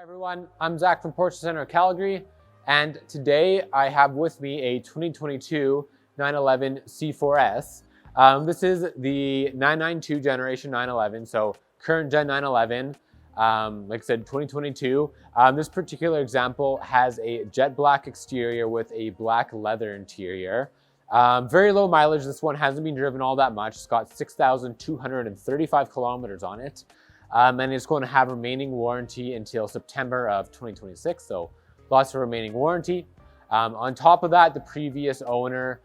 Hi everyone, I'm Zach from Porsche Center Calgary, and today I have with me a 2022 911 C4S. This is the 992 generation 911, so current gen 911. Like I said, 2022. This particular example has a jet black exterior with a black leather interior. Very low mileage. This one hasn't been driven all that much. It's got 6,235 kilometers on it. And it's going to have remaining warranty until September of 2026, so lots of remaining warranty. On top of that, the previous owner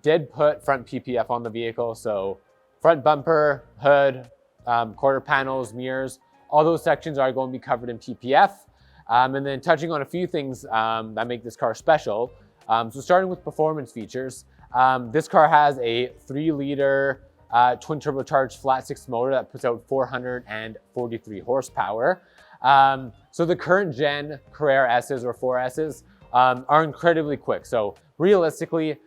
did put front PPF on the vehicle, so front bumper, hood, quarter panels, mirrors, all those sections are going to be covered in PPF. And then touching on a few things that make this car special. So starting with performance features, this car has a 3-liter twin turbocharged flat 6 motor that puts out 443 horsepower. So the current gen Carrera S's or 4S's are incredibly quick. So realistically,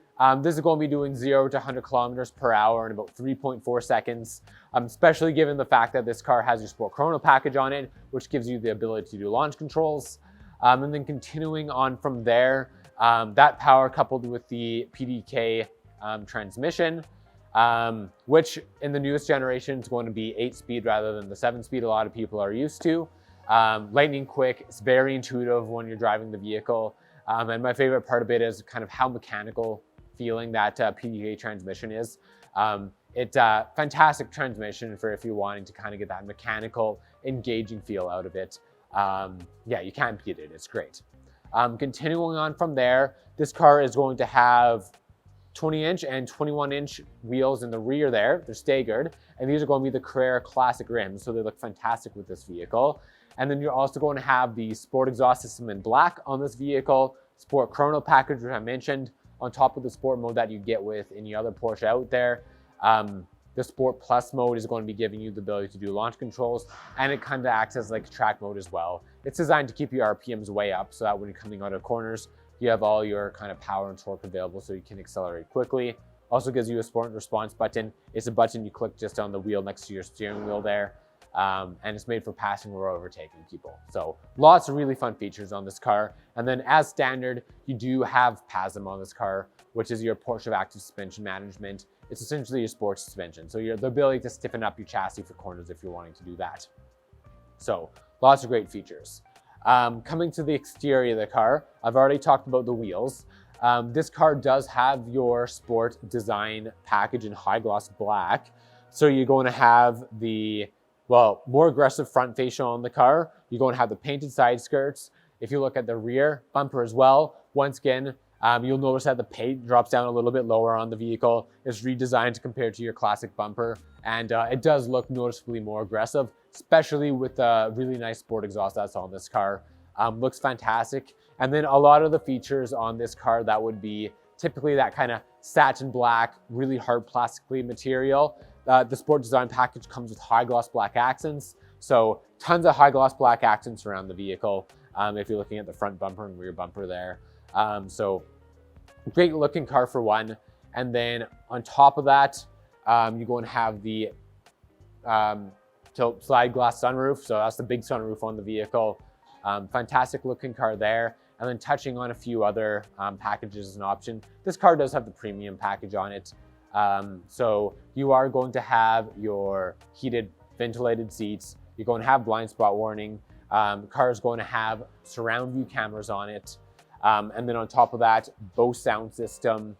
this is going to be doing 0 to 100 kilometers per hour in about 3.4 seconds, especially given the fact that this car has your Sport Chrono package on it, which gives you the ability to do launch controls. And then continuing on from there, that power coupled with the PDK transmission, which in the newest generation is going to be 8-speed rather than the 7-speed a lot of people are used to. Lightning quick, it's very intuitive when you're driving the vehicle. And my favorite part of it is kind of how mechanical feeling that PDK transmission is. It's a fantastic transmission for if you're wanting to kind of get that mechanical, engaging feel out of it. Yeah, you can't beat it, it's great. Continuing on from there, this car is going to have 20-inch and 21-inch wheels in the rear there. They're staggered, and these are going to be the Carrera Classic rims, so they look fantastic with this vehicle. And then you're also going to have the Sport exhaust system in black on this vehicle, Sport Chrono package, which I mentioned, on top of the Sport mode that you get with any other Porsche out there. The Sport Plus mode is going to be giving you the ability to do launch controls, and it kind of acts as like track mode as well. It's designed to keep your RPMs way up so that when you're coming out of corners, you have all your kind of power and torque available so you can accelerate quickly. Also gives you a sport response button. It's a button you click just on the wheel next to your steering wheel there. And it's made for passing or overtaking people. So lots of really fun features on this car. And then as standard, you do have PASM on this car, which is your Porsche Active Suspension Management. It's essentially your sports suspension. So the ability to stiffen up your chassis for corners if you're wanting to do that. So lots of great features. Coming to the exterior of the car, I've already talked about the wheels. This car does have your sport design package in high gloss black. So you're going to have the, well, more aggressive front fascia on the car. You're going to have the painted side skirts. If you look at the rear bumper as well, once again, you'll notice that the paint drops down a little bit lower on the vehicle. It's redesigned to compare to your classic bumper, and it does look noticeably more aggressive, especially with the really nice sport exhaust that's on this car. Looks fantastic. And then a lot of the features on this car that would be typically that kind of satin black, really hard plastically material. The sport design package comes with high gloss black accents. So tons of high gloss black accents around the vehicle. If you're looking at the front bumper and rear bumper there. So great looking car for one. And then on top of that, you're going to have the tilt slide glass sunroof. So that's the big sunroof on the vehicle. Fantastic looking car there. And then touching on a few other packages as an option. This car does have the premium package on it. So you are going to have your heated ventilated seats. You're going to have blind spot warning. The car is going to have surround view cameras on it. And then on top of that, Bose sound system.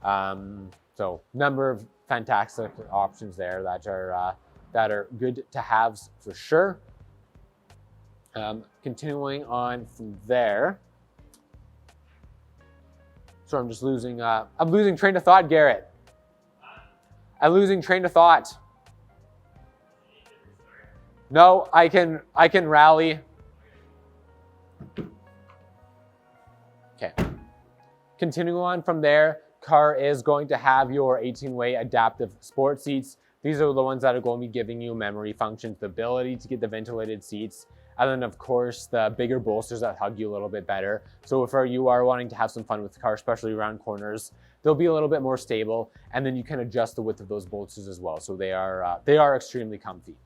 So number of fantastic options there that are good to have for sure. Continuing on from there. So I'm just losing, I'm losing train of thought, Garrett. I'm losing train of thought. No, I can rally. Okay. Continuing on from there, car is going to have your 18-way adaptive sport seats. These are the ones that are going to be giving you memory functions, the ability to get the ventilated seats, and then of course the bigger bolsters that hug you a little bit better. So if you are wanting to have some fun with the car, especially around corners, they'll be a little bit more stable, and then you can adjust the width of those bolsters as well. So they are extremely comfy.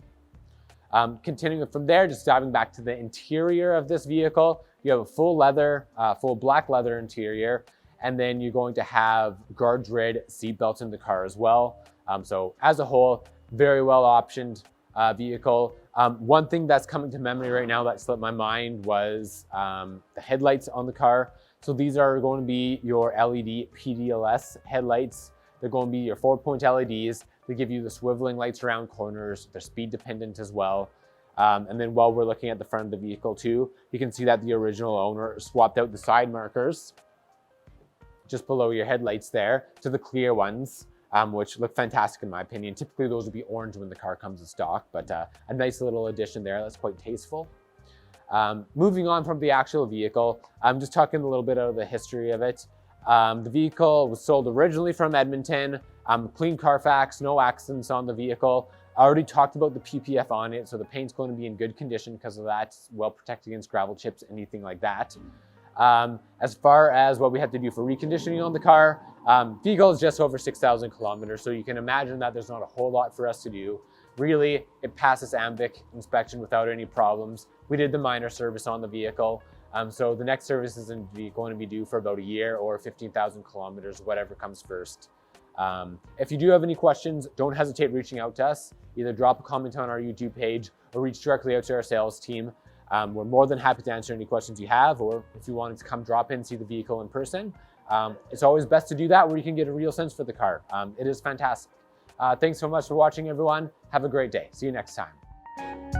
Continuing from there, just diving back to the interior of this vehicle, you have a full leather, full black leather interior, and then you're going to have guard-rid seat belts in the car as well. So as a whole, very well optioned vehicle. One thing that's coming to memory right now that slipped my mind was the headlights on the car. So these are going to be your LED PDLS headlights. They're going to be your 4-point LEDs. They give you the swiveling lights around corners. They're speed dependent as well. And then while we're looking at the front of the vehicle too, you can see that the original owner swapped out the side markers just below your headlights there to the clear ones, which look fantastic in my opinion. Typically those would be orange when the car comes in stock, but a nice little addition there that's quite tasteful. Moving on from the actual vehicle, I'm just talking a little bit of the history of it. The vehicle was sold originally from Edmonton, clean Carfax, no accidents on the vehicle. I already talked about the PPF on it, so the paint's going to be in good condition because of that. It's well protected against gravel chips, anything like that. As far as what we have to do for reconditioning on the car, vehicle is just over 6,000 kilometers, so you can imagine that there's not a whole lot for us to do. Really, it passes AMVIC inspection without any problems. We did the minor service on the vehicle, so the next service isn't going to be due for about a year or 15,000 kilometers, whatever comes first. If you do have any questions, don't hesitate reaching out to us. Either drop a comment on our YouTube page or reach directly out to our sales team. We're more than happy to answer any questions you have, or if you wanted to come drop in, see the vehicle in person. It's always best to do that where you can get a real sense for the car. It is fantastic. Thanks so much for watching, everyone. Have a great day. See you next time.